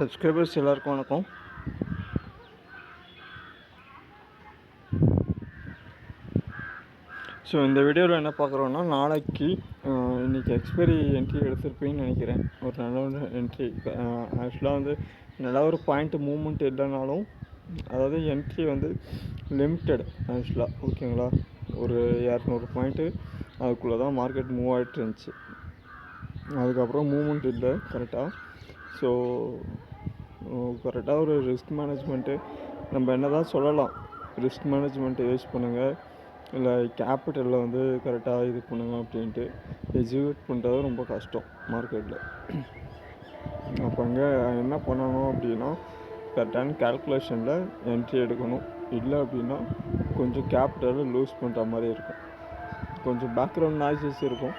Subscribers எல்லாருக்கும் வணக்கம். So இந்த வீடியோவில் என்ன பார்க்குறோன்னா, நாளைக்கு இன்றைக்கி எக்ஸ்பைரி என்ட்ரி எடுத்திருப்பீங்கன்னு நினைக்கிறேன். ஒரு நல்ல ஒரு என்ட்ரி ஆக்சுவலாக வந்து நல்ல ஒரு பாயிண்ட் மூவ்மெண்ட் இல்லைனாலும், அதாவது என்ட்ரி வந்து லிமிட்டட் ஆக்சுவலாக, ஓகேங்களா. ஒரு 200 பாயிண்ட்டு அதுக்குள்ளே தான் மார்க்கெட் மூவ் ஆகிட்டு இருந்துச்சு. அதுக்கப்புறம் மூவ்மெண்ட் இல்லை கரெக்டாக. ஸோ கரெக்டாக ஒரு ரிஸ்க் மேனேஜ்மெண்ட்டு நம்ம என்ன தான் சொல்லலாம், ரிஸ்க் மேனேஜ்மெண்ட்டை யூஸ் பண்ணுங்கள், இல்லை கேபிட்டலில் வந்து கரெக்டாக இது பண்ணுங்க அப்படின்ட்டு எக்ஸிக்யூட் பண்ணுறது ரொம்ப கஷ்டம் மார்க்கெட்டில். அப்போ அங்கே என்ன பண்ணணும் அப்படின்னா, கரெக்டான கேல்குலேஷனில் என்ட்ரி எடுக்கணும். இல்லை அப்படின்னா கொஞ்சம் கேபிட்டலை லூஸ் பண்ணுற மாதிரி இருக்கும், கொஞ்சம் பேக்ரவுண்ட் நாய்ஸஸ் இருக்கும்.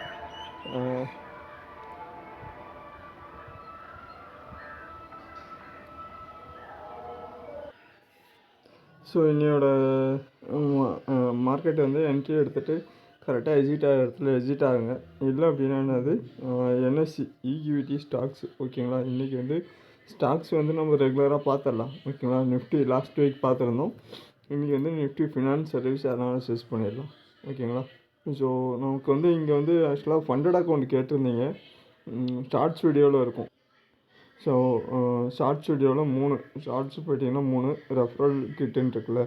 ஸோ இன்னையோட மார்க்கெட் வந்து என்ட்ரி எடுத்துகிட்டு கரெக்டாக எக்ஸிட் ஆகிற இடத்துல எக்ஸிட் ஆகுங்க. இல்லை அப்படின்னா என்னது, என்எஸ்சி ஈக்விட்டி ஸ்டாக்ஸ், ஓகேங்களா. இன்றைக்கி வந்து ஸ்டாக்ஸ் வந்து நம்ம ரெகுலராக பார்த்துடலாம், ஓகேங்களா. நிஃப்டி லாஸ்ட் வீக் பார்த்துருந்தோம். இன்றைக்கி வந்து நிஃப்டி ஃபினான்ஸ் சர்வீஸ் அனாலிசிஸ் பண்ணிடலாம், ஓகேங்களா. ஸோ நமக்கு வந்து இங்கே வந்து ஆக்சுவலாக ஃபண்டட் அக்கௌண்ட் கேட்டிருந்தீங்க, ஷார்ட்ஸ் வீடியோவில் இருக்கும். ஸோ ஷார்ட்ஸ் வீடியோவில் 3 ஷார்ட்ஸ் போய்ட்டிங்கன்னா 3 ரெஃபரல் கிட்டுன்னு இருக்குல்ல,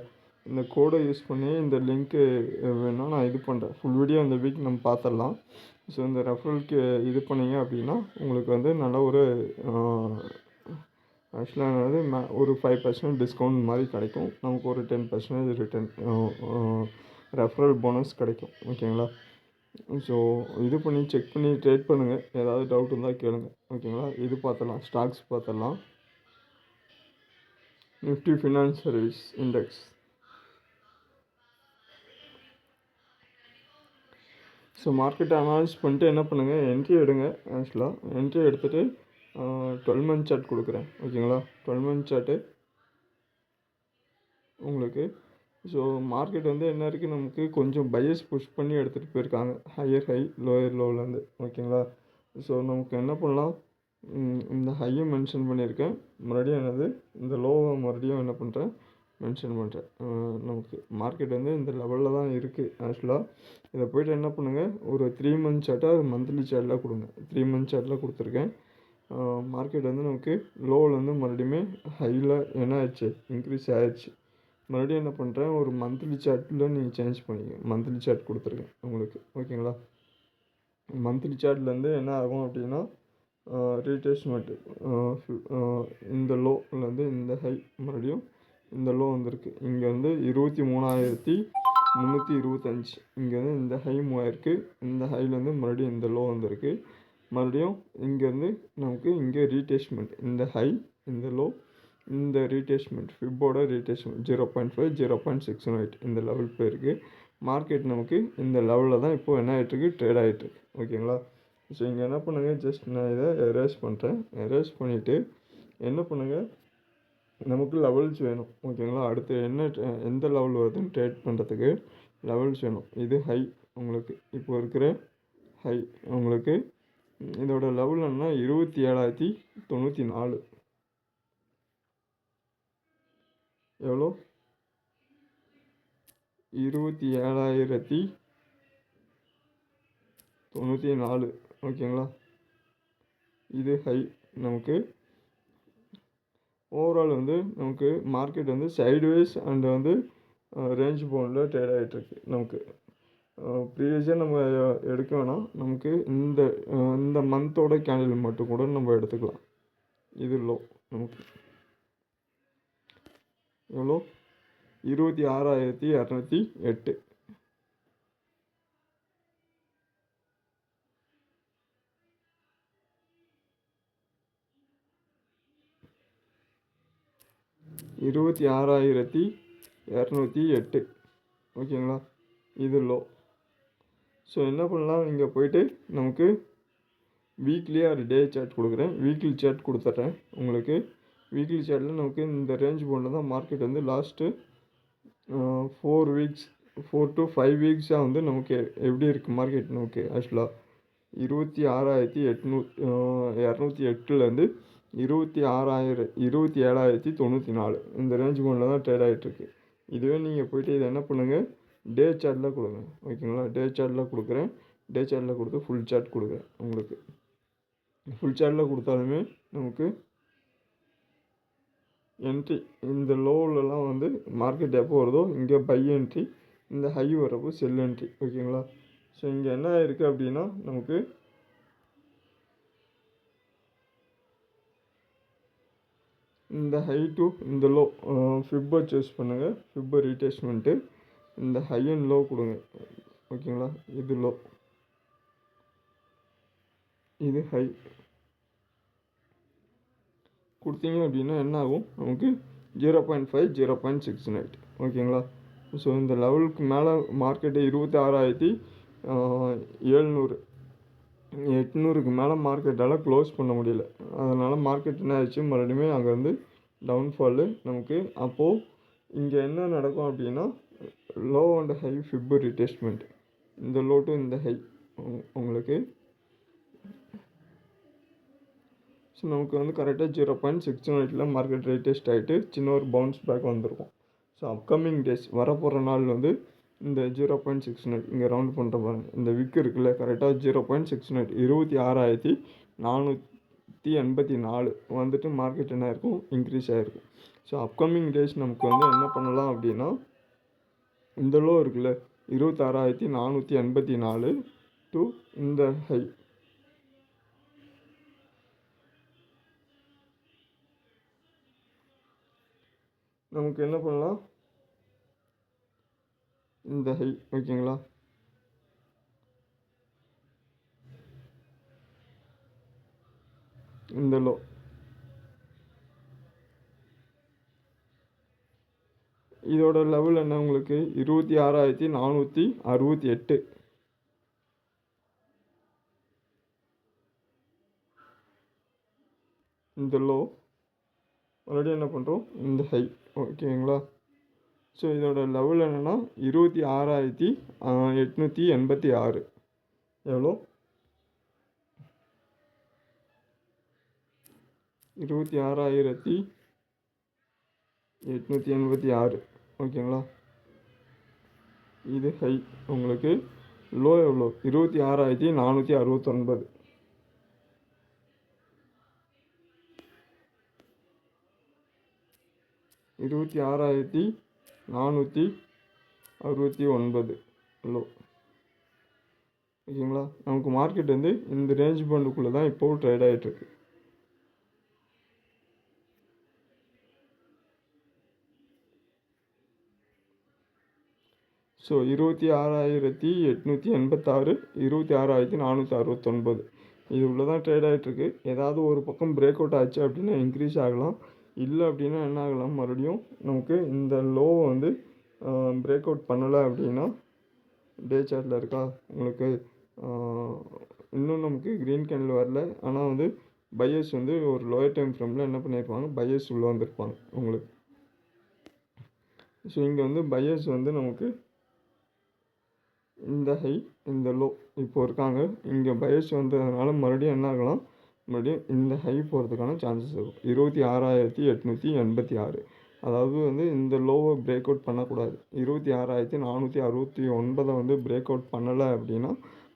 இந்த கோடை யூஸ் பண்ணி இந்த லிங்க்கு வேணால் நான் இது பண்ணுறேன். ஃபுல் வீடியோ இந்த வீக் நம்ம பார்த்துடலாம். ஸோ இந்த ரெஃபரலுக்கு இது பண்ணிங்க அப்படின்னா உங்களுக்கு வந்து நல்ல ஒரு ஆக்சுவலாக வந்து ஒரு 5% டிஸ்கவுண்ட் மாதிரி கிடைக்கும். நமக்கு ஒரு 10% ரிட்டர்ன் ரெஃபரல் போனஸ் கிடைக்கும், ஓகேங்களா. ஸோ இது பண்ணி செக் பண்ணி ட்ரேட் பண்ணுங்கள். ஏதாவது டவுட் இருந்தால் கேளுங்க, ஓகேங்களா. இது பார்த்துடலாம், ஸ்டாக்ஸ் பார்த்துடலாம். Nifty finance service index. So மார்க்கெட்டை அனலைஸ் பண்ணிட்டு என்ன பண்ணுங்கள், என்ட்ரி எடுங்க. ஆக்சுவலாக என்ட்ரி எடுத்துகிட்டு 12 மந்த் சார்ட் கொடுக்குறேன், ஓகேங்களா. 12 மந்த் சார்ட்டு உங்களுக்கு. ஸோ மார்க்கெட் வந்து என்ன இருக்குது, நமக்கு கொஞ்சம் பையஸ் புஷ் பண்ணி எடுத்துகிட்டு போயிருக்காங்க, ஹையர் ஹை லோயர் லோவிலேருந்து, ஓகேங்களா. ஸோ நமக்கு என்ன பண்ணலாம், இந்த ஹையை மென்ஷன் பண்ணியிருக்கேன், மறுபடியும் என்னது இந்த லோவை மறுபடியும் என்ன பண்ணுறேன், மென்ஷன் பண்ணுறேன். நமக்கு மார்க்கெட் வந்து இந்த லெவலில் தான் இருக்குது. ஆக்சுவலாக இதை போய்ட்டு என்ன பண்ணுங்கள், ஒரு 3 மந்த் சார்ட்டாக மந்த்லி சார்ட்டில் கொடுங்க. 3 மந்த் சார்ட்டில் கொடுத்துருக்கேன். மார்க்கெட் வந்து நமக்கு லோவிலேருந்து மறுபடியுமே ஹையில் என்ன ஆயிடுச்சு, இன்க்ரீஸ் ஆகிடுச்சு. மறுபடியும் என்ன பண்ணுறேன், ஒரு மந்த்லி சார்ட்டில் நீங்கள் சேஞ்ச் பண்ணிக்க, மந்த்லி சார்ட் கொடுத்துருக்கேன் உங்களுக்கு, ஓகேங்களா. மந்த்லி சார்ட்லேருந்து என்ன ஆகும் அப்படின்னா, ரீட்ரேஸ்மெண்ட்டு இந்த லோலேருந்து இந்த ஹை, மறுபடியும் இந்த லோ வந்திருக்கு. இங்கே வந்து 23,325, இங்கே வந்து இந்த ஹை மூவாயிருக்கு. இந்த ஹைலேருந்து மறுபடியும் இந்த லோ வந்திருக்கு. மறுபடியும் இங்கேருந்து நமக்கு இங்கே ரீட்ரேஸ்மெண்ட், இந்த ஹை இந்த லோ, இந்த ரீட்ரேஸ்மெண்ட் ஃபிப்போட ரீட்ரேஸ்மெண்ட் 0.5 0.618 இந்த லெவல் போயிருக்கு. மார்க்கெட் நமக்கு இந்த லெவலில் தான் இப்போது என்ன ஆகிட்டுருக்கு, ட்ரேட் ஆகிட்டுருக்கு, ஓகேங்களா. ஸோ இங்கே என்ன பண்ணுங்கள், ஜஸ்ட் நான் இதை எரேஸ் பண்ணுறேன். எரேஸ் பண்ணிவிட்டு என்ன பண்ணுங்கள், நமக்கு லெவல்ஸ் வேணும், ஓகேங்களா. அடுத்து என்ன எந்த லெவல் வருதுன்னு ட்ரேட் பண்ணுறதுக்கு லெவல்ஸ் வேணும். இது ஹை உங்களுக்கு, இப்போ இருக்கிற ஹை உங்களுக்கு. இதோட லெவல் என்ன, 27,094. எவ்வளோ, 27,094, ஓகேங்களா. இது ஹை நமக்கு. ஓவரால் வந்து நமக்கு மார்க்கெட் வந்து சைட்வேஸ் அண்ட் வந்து ரேஞ்ச் பவுண்டில் ட்ரேட் ஆகிட்டுருக்கு. நமக்கு ப்ரீவியஸாக நம்ம எடுக்க வேணாம், நமக்கு இந்த மந்தோட கேண்டில் மட்டும் கூட நம்ம எடுத்துக்கலாம். இது லோ நமக்கு எவ்வளோ, 26,208. $26,208, ஓகேங்களா. இது லோ. ஸோ என்ன பண்ணலாம், இங்கே போய்ட்டு நமக்கு வீக்லி ஆர் டே சார்ட் கொடுக்குறேன். வீக்லி சார்ட் கொடுத்துட்றேன் உங்களுக்கு. வீக்லி சார்ட்டில் நமக்கு இந்த ரேஞ்ச் பவுண்டில் தான் மார்க்கெட் வந்து லாஸ்ட்டு 4 to 5 வீக்ஸாக வந்து நமக்கு எப்படி இருக்குது மார்க்கெட். நமக்கு ஆக்சுவலாக 26,208லேருந்து 27,094 இந்த ரேஞ்ச் பவுண்டில் தான் ட்ரேட் ஆகிட்டுருக்கு. இதுவே நீங்கள் போய்ட்டு இதை என்ன பண்ணுங்கள், டே சார்ட்டில் கொடுங்க. ஓகேங்களா, டே சார்ட்டில் கொடுக்குறேன். டே சார்ட்டில் கொடுத்து ஃபுல் சார்ட் கொடுக்குறேன். உங்களுக்கு ஃபுல் சார்ட்டில் கொடுத்தாலுமே நமக்கு என்ட்ரி இந்த லோவிலலாம் வந்து மார்க்கெட் எப்போ வருதோ இங்கே பை என்ட்ரி, இந்த ஹை வரப்போ செல் என்ட்ரி. ஓகேங்களா, ஸோ இங்கே என்ன இருக்குது அப்படின்னா நமக்கு இந்த ஹை டு இந்த லோ ஃபிப்பை சூஸ் பண்ணுங்கள். ஃபிப்பை ரீட்ரேஸ்மெண்ட்டு இந்த ஹை அண்ட் லோ கொடுங்க. ஓகேங்களா, இது லோ, இது ஹை கொடுத்தீங்க அப்படின்னா என்ன ஆகும், நமக்கு 0.5 0.69. ஓகேங்களா, ஸோ இந்த லெவலுக்கு மேலே மார்க்கெட்டு 26,700 800க்கு மேலே மார்க்கெட்டால் க்ளோஸ் பண்ண முடியல. அதனால் மார்க்கெட் என்ன ஆச்சு, மறுபடியும் அங்கே வந்து டவுன்ஃபாலு நமக்கு. அப்போது இங்கே என்ன நடக்கும் அப்படின்னா லோ அண்ட் ஹை ஃபிப் ரீட்ரேஸ்மெண்ட், இந்த லோ டு இந்த ஹை உங்களுக்கு. ஸோ நமக்கு வந்து கரெக்டாக 0.69 மார்க்கெட் ரீடெஸ்ட் ஆகிட்டு சின்ன ஒரு பவுன்ஸ் பேக் வந்திருக்கும். ஸோ அப்கமிங் டேஸ் வரப்போகிற நாள் வந்து இந்த 0.69 இங்கே ரவுண்ட் பண்ணுற பாருங்க, இந்த விக் இருக்குல்ல, கரெக்டாக 0.69 26,484 வந்துட்டு மார்க்கெட் என்ன இருக்கும், இன்க்ரீஸ் ஆகிருக்கும். ஸோ அப்கமிங் டேஸ் நமக்கு வந்து என்ன பண்ணலாம் அப்படின்னா இந்த லோ இருக்குல்ல 26,484 டு இந்த ஹை நமக்கு என்ன பண்ணலாம், இந்த ஹை. ஓகேங்களா, இந்த லோ இதோட லெவல் என்ன உங்களுக்கு 26,468. இந்த லோ மறுபடியும் என்ன பண்ணுறோம், இந்த ஹை. ஓகேங்களா, ஸோ இதோட லெவல் என்னென்னா 26,886. எவ்வளோ, 26,886. ஓகேங்களா, இது ஹை. உங்களுக்கு லோ எவ்வளோ, 26,469. $26,469 லோ. ஓகேங்களா, நமக்கு மார்க்கெட் வந்து இந்த ரேஞ்ச் பண்டுக்குள்ளே தான் இப்போது ட்ரேட் ஆகிட்டுருக்கு. ஸோ 26,886, 26,469 இது உள்ள தான் ட்ரேட் ஆகிட்டுருக்கு. ஏதாவது ஒரு பக்கம் பிரேக் அவுட் ஆச்சு அப்படின்னா இன்க்ரீஸ் ஆகலாம், இல்லை அப்படின்னா என்ன ஆகலாம், மறுபடியும் நமக்கு இந்த லோவை வந்து பிரேக் அவுட் பண்ணலை அப்படின்னா டே சார்ட்டில் இருக்கா உங்களுக்கு இன்னும் நமக்கு க்ரீன் கேண்டில் வரல. ஆனால் வந்து பையர்ஸ் வந்து ஒரு லோயர் டைம் ஃப்ரேமில் என்ன பண்ணியிருப்பாங்க, பையர்ஸ் உள்ளே வந்திருப்பாங்க உங்களுக்கு. ஸோ இங்கே வந்து பையர்ஸ் வந்து நமக்கு இந்த ஹை இந்த லோ இப்போ இருக்காங்க. இங்கே பையர்ஸ் வந்ததுனால மறுபடியும் என்ன ஆகலாம், மறுபடியும் இந்த ஹை போகிறதுக்கான சான்சஸ் இருக்கும். 26,886. அதாவது வந்து இந்த லோவை பிரேக் அவுட் பண்ணக்கூடாது. 26,469 வந்து பிரேக் அவுட் பண்ணலை அப்படின்னா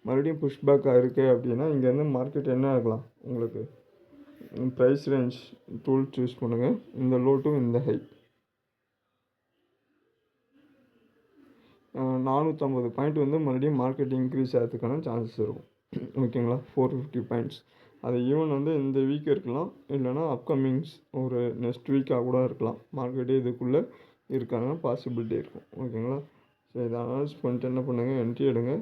மறுபடியும் புஷ்பேக்காக இருக்குது அப்படின்னா இங்கேருந்து மார்க்கெட் என்ன ஆகலாம், உங்களுக்கு ப்ரைஸ் ரேஞ்ச் டூல் சூஸ் பண்ணுங்கள். இந்த லோ டு இந்த ஹை 450 பாயிண்ட் வந்து மறுபடியும் மார்க்கெட் இன்க்ரீஸ் ஆகிறதுக்கான சான்சஸ் இருக்கும். ஓகேங்களா, 450 பாயிண்ட்ஸ். அது ஈவன் வந்து இந்த வீக் இருக்கலாம், இல்லைனா அப்கமிங்ஸ் ஒரு நெக்ஸ்ட் வீக்காக கூட இருக்கலாம். மார்க்கெட்டே இதுக்குள்ளே இருக்காங்க பாசிபிலிட்டி இருக்கும். ஓகேங்களா, ஸோ இதை அனலைஸ் பண்ணிட்டு என்ன பண்ணுங்கள், என்ட்ரி எடுங்க.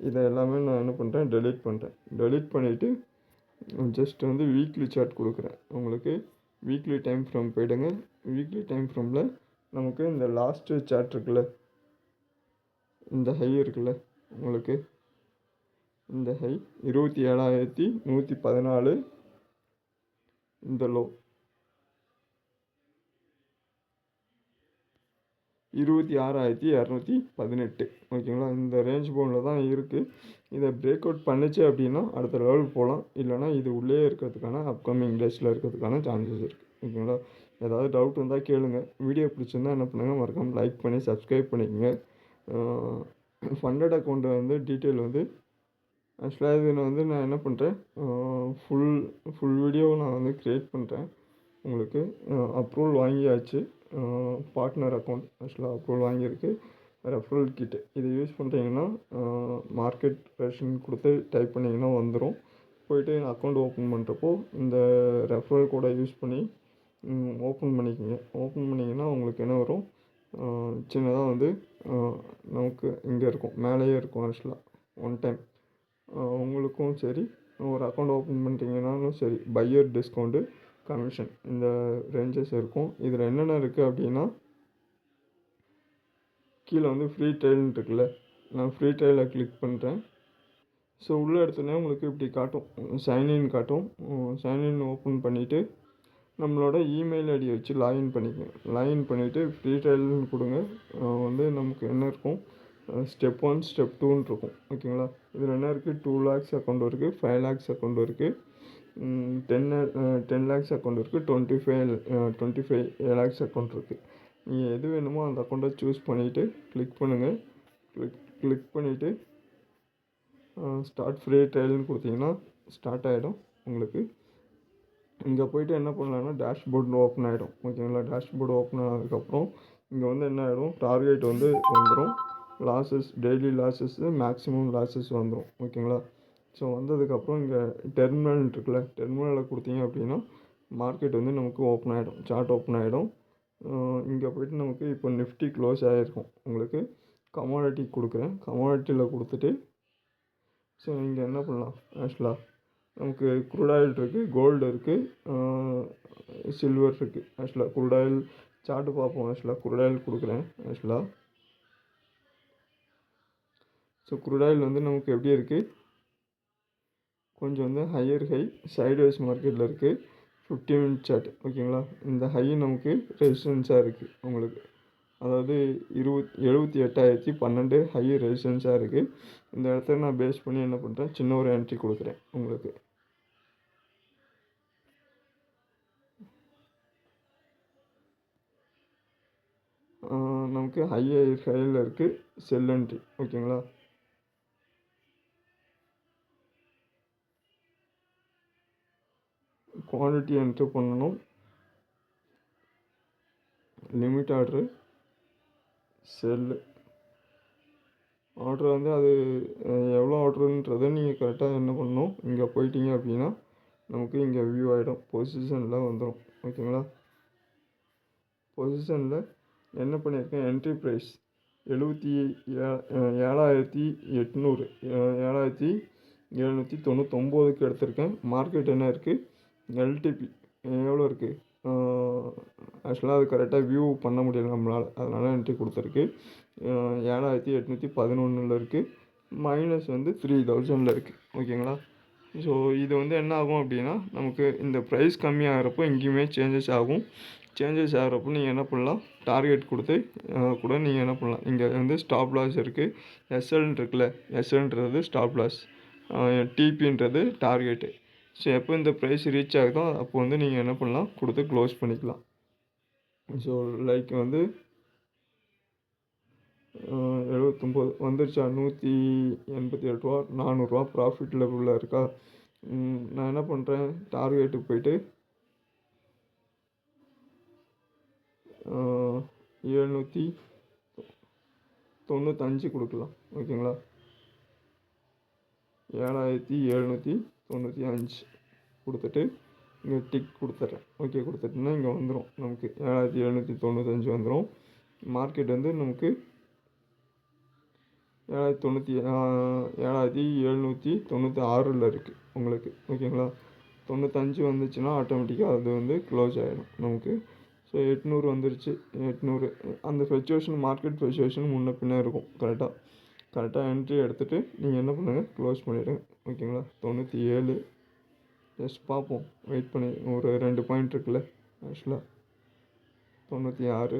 இதை எல்லாமே நான் என்ன பண்ணுறேன், டெலீட் பண்ணுறேன். டெலீட் பண்ணிவிட்டு ஜஸ்ட் வந்து வீக்லி சார்ட் கொடுக்குறேன் உங்களுக்கு. வீக்லி டைம் ஃப்ரேம் போயிடுங்க. வீக்லி டைம் ஃப்ரேமில் நமக்கு இந்த லாஸ்ட்டு சார்ட் இருக்குல்ல, இந்த ஹை இருக்குல்ல உங்களுக்கு, இந்த ஹை 27,114. இந்த லோ 26,218 ஓகேங்களா. இந்த ரேஞ்ச் பவுண்டில் தான் இருக்குது. இதை பிரேக் அவுட் பண்ணுச்சு அப்படின்னா அடுத்த லெவலுக்கு போகலாம். இல்லைனா இது உள்ளே இருக்கிறதுக்கான அப்கமிங் டேஸில் இருக்கிறதுக்கான சான்சஸ் இருக்குது. ஓகேங்களா. ஏதாவது டவுட் இருந்தால் கேளுங்கள். வீடியோ பிடிச்சிருந்தா என்ன பண்ணுங்கள், மறக்காமல் லைக் பண்ணி சப்ஸ்கிரைப் பண்ணிக்கோங்க. ஃபண்டட் அக்கௌண்ட்டை வந்து டீட்டெயில் வந்து ஆக்சுவலாக இதில் வந்து நான் என்ன பண்ணுறேன், ஃபுல் வீடியோ நான் வந்து க்ரியேட் பண்ணுறேன். உங்களுக்கு அப்ரூவல் வாங்கியாச்சு. பார்ட்னர் அக்கௌண்ட் ஆக்சுவலாக அப்ரூவல் வாங்கியிருக்கு. ரெஃபரல் கிட்டு இது யூஸ் பண்ணுறீங்கன்னா மார்க்கெட் வெர்ஷன் கொடுத்து டைப் பண்ணிங்கன்னா வந்துடும். போய்ட்டு அக்கௌண்ட் ஓப்பன் பண்ணுறப்போ இந்த ரெஃபரல் கோடை யூஸ் பண்ணி ஓப்பன் பண்ணிக்கோங்க. ஓப்பன் பண்ணிங்கன்னா உங்களுக்கு என்ன வரும், சின்னதாக வந்து நமக்கு இங்கே இருக்கும், மேலேயே இருக்கும். ஆக்சுவலாக ஒன் டைம் உங்களுக்கும் சரி, ஒரு அக்கௌண்ட் ஓப்பன் பண்ணுறீங்கன்னாலும் சரி, பையர் டிஸ்கவுண்ட்டு கமிஷன் இந்த ரேஞ்சஸ் இருக்கும். இதில் என்னென்ன இருக்குது அப்படின்னா, கீழே வந்து ஃப்ரீ ட்ரையல்னு இருக்குல்ல, நான் ஃப்ரீ ட்ரையலை கிளிக் பண்ணுறேன். ஸோ உள்ளே எடுத்தோடனே உங்களுக்கு இப்படி காட்டும், சைன்இன் காட்டும். சைன்இன் ஓப்பன் பண்ணிவிட்டு நம்மளோட இமெயில் ஐடி வச்சு லாகின் பண்ணிக்கோங்க. லாகின் பண்ணிவிட்டு ஃப்ரீ ட்ரையல்னு கொடுங்க. வந்து நமக்கு என்ன இருக்கும், ஸ்டெப் 1 ஸ்டெப் 2ன்னு இருக்கும். ஓகேங்களா. இதில் என்ன இருக்குது, 2 lakhs அக்கௌண்ட் இருக்குது, 5 lakhs அக்கௌண்ட் இருக்குது, 10 lakhs அக்கௌண்ட் இருக்குது, 25 lakhs அக்கௌண்ட் இருக்குது. நீங்கள் எது வேணுமோ அந்த அக்கௌண்ட்டை சூஸ் பண்ணிவிட்டு கிளிக் பண்ணுங்கள். கிளிக் பண்ணிவிட்டு ஸ்டார்ட் ஃப்ரீ ட்ரையல்னு கொடுத்தீங்கன்னா ஸ்டார்ட் ஆகிடும். உங்களுக்கு இங்கே போய்ட்டு என்ன பண்ணலான்னா டேஷ்போர்டு ஓப்பன் ஆகிடும். ஓகேங்களா. டேஷ்போர்டு ஓப்பன் ஆனதுக்கப்புறம் இங்கே வந்து என்ன ஆகிடும், டார்கெட் வந்து வந்துடும். லாஸஸ், டெய்லி லாஸஸ்ஸு, மேக்ஸிமம் லாஸஸ் வந்துடும். ஓகேங்களா. ஸோ வந்ததுக்கப்புறம் இங்கே டெர்மினல் இருக்குல்ல, டெர்மினலில் கொடுத்தீங்க அப்படின்னா மார்க்கெட் வந்து நமக்கு ஓப்பன் ஆகிடும், சார்ட் ஓப்பன் ஆகிடும். இங்கே போய்ட்டு நமக்கு இப்போ நிஃப்டி க்ளோஸ் ஆகிருக்கும். உங்களுக்கு கமாடிட்டி கொடுக்குறேன். கமாடிட்டியில் கொடுத்துட்டு ஸோ இங்கே என்ன பண்ணலாம், ஆக்சுவலாக நமக்கு க்ரூட் ஆயில் இருக்குது, கோல்டு இருக்குது, சில்வர் இருக்குது. ஆக்சுவலாக க்ரூட் ஆயில் சார்ட்டு பார்ப்போம். ஆக்சுவலாக க்ரூட் ஆயில் கொடுக்குறேன். ஆக்சுவலாக ஸோ க்ரூட் ஆயில் வந்து நமக்கு எப்படி இருக்குது, கொஞ்சம் வந்து ஹையர் ஹை சைட்வேஸ் மார்க்கெட்டில் இருக்குது. 50 minute சார்ட். ஓகேங்களா. இந்த ஹை நமக்கு ரெசிஸ்டன்ஸாக இருக்குது உங்களுக்கு, அதாவது 78,012 ஹை ரெசிஸ்டன்ஸாக இருக்குது. இந்த இடத்துல நான் பேஸ் பண்ணி என்ன பண்ணுறேன், சின்ன ஒரு என்ட்ரி கொடுக்குறேன் உங்களுக்கு. நமக்கு ஹையில் இருக்குது செல் என்ட்ரி. ஓகேங்களா. குவான்டிட்டி என்ட்ரி பண்ணணும். லிமிட் ஆர்டரு, செல்லு ஆர்டர் வந்து அது எவ்வளோ ஆர்டருன்றதை நீங்கள் கரெக்டாக என்ன பண்ணணும், இங்கே போயிட்டீங்க அப்படின்னா நமக்கு இங்கே வியூ ஆகிடும், பொசிஷனில் வந்துடும். ஓகேங்களா. பொசிஷனில் என்ன பண்ணியிருக்கேன், என்ட்ரி ப்ரைஸ் 7,800 7,799க்கு எடுத்திருக்கேன். மார்க்கெட் என்ன இருக்குது, எல்டிபி எவ்வளோ இருக்குது, ஆக்சுவலாக அது கரெக்டாக வியூ பண்ண முடியல நம்மளால், அதனால் என்ட்ரி கொடுத்துருக்கு. 7,811 இருக்குது. மைனஸ் வந்து 3,000 இருக்குது. ஓகேங்களா. ஸோ இது வந்து என்ன ஆகும் அப்படின்னா, நமக்கு இந்த ப்ரைஸ் கம்மியாகிறப்போ இங்கேயுமே சேஞ்சஸ் ஆகும். சேஞ்சஸ் ஆகிறப்போ நீங்கள் என்ன பண்ணலாம், டார்கெட் கொடுத்து கூட நீங்கள் என்ன பண்ணலாம், இங்கே வந்து ஸ்டாப் லாஸ் இருக்குது. எஸ்எல்னு இருக்குல்ல, எஸ்எல்ன்றது ஸ்டாப் லாஸ், டிபின்றது டார்கெட்டு. ஸோ எப்போ இந்த ப்ரைஸ் ரீச் ஆகுதோ அப்போ வந்து நீங்கள் என்ன பண்ணலாம், கொடுத்து க்ளோஸ் பண்ணிக்கலாம். ஸோ லைக் வந்து 79 வந்துருச்சா, 187 ரூபா, 400 ரூபா ப்ராஃபிட் லெவலில் இருக்கா. நான் என்ன பண்ணுறேன், டார்கெட்டுக்கு போய்ட்டு 795 கொடுக்கலாம். ஓகேங்களா. 7,795 கொடுத்துட்டு இங்கே டிக் கொடுத்துட்றேன். ஓகே கொடுத்துட்டுனா இங்கே வந்துடும், நமக்கு 7,795 வந்துடும். மார்க்கெட் வந்து நமக்கு 7,796 இருக்குது உங்களுக்கு. ஓகேங்களா. 95 வந்துச்சுன்னா ஆட்டோமேட்டிக்காக அது வந்து க்ளோஸ் ஆகிடும் நமக்கு. ஸோ 800 வந்துருச்சு. 800 அந்த ஃப்ளக்சுவேஷன், மார்க்கெட் ஃப்ளக்சுவேஷன் முன்ன பின்னே இருக்கும். கரெக்டாக என்ட்ரி எடுத்துகிட்டு நீங்கள் என்ன பண்ணுங்கள், க்ளோஸ் பண்ணிவிடுங்க. ஓகேங்களா. 97 ஜஸ்ட் பார்ப்போம், வெயிட் பண்ணி ஒரு 2 பாயிண்ட் இருக்குல்ல, ஆக்சுவலாக 96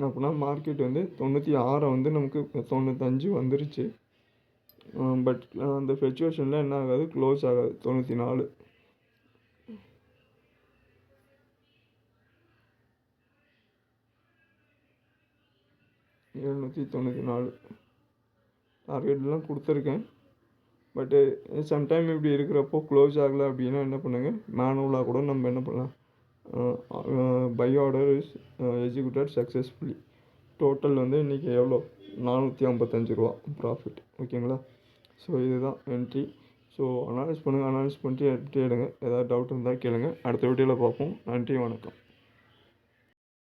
அப்படின்னா மார்க்கெட் வந்து 96 வந்து நமக்கு 95 வந்துருச்சு. பட் அந்த ஃப்ளக்சுவேஷனில் என்ன ஆகாது, க்ளோஸ் ஆகாது 94. $794 டார்கெட்லாம் கொடுத்துருக்கேன். பட்டு சம்டைம் இப்படி இருக்கிறப்போ க்ளோஸ் ஆகலை அப்படின்னா என்ன பண்ணுங்கள், மேனுவலாக கூட நம்ம என்ன பண்ணலாம், buy order is executed successfully. Total வந்து இன்றைக்கி எவ்வளோ, $455 ப்ராஃபிட். ஓகேங்களா? ஸோ இதுதான் என்ட்ரி. ஸோ அனலைஸ் பண்ணுங்கள், அனலைஸ் பண்ணிட்டு எடுங்க. ஏதாவது டவுட் இருந்தால் கேளுங்கள். அடுத்த வீடியோவில் பார்ப்போம். நன்றி, வணக்கம்.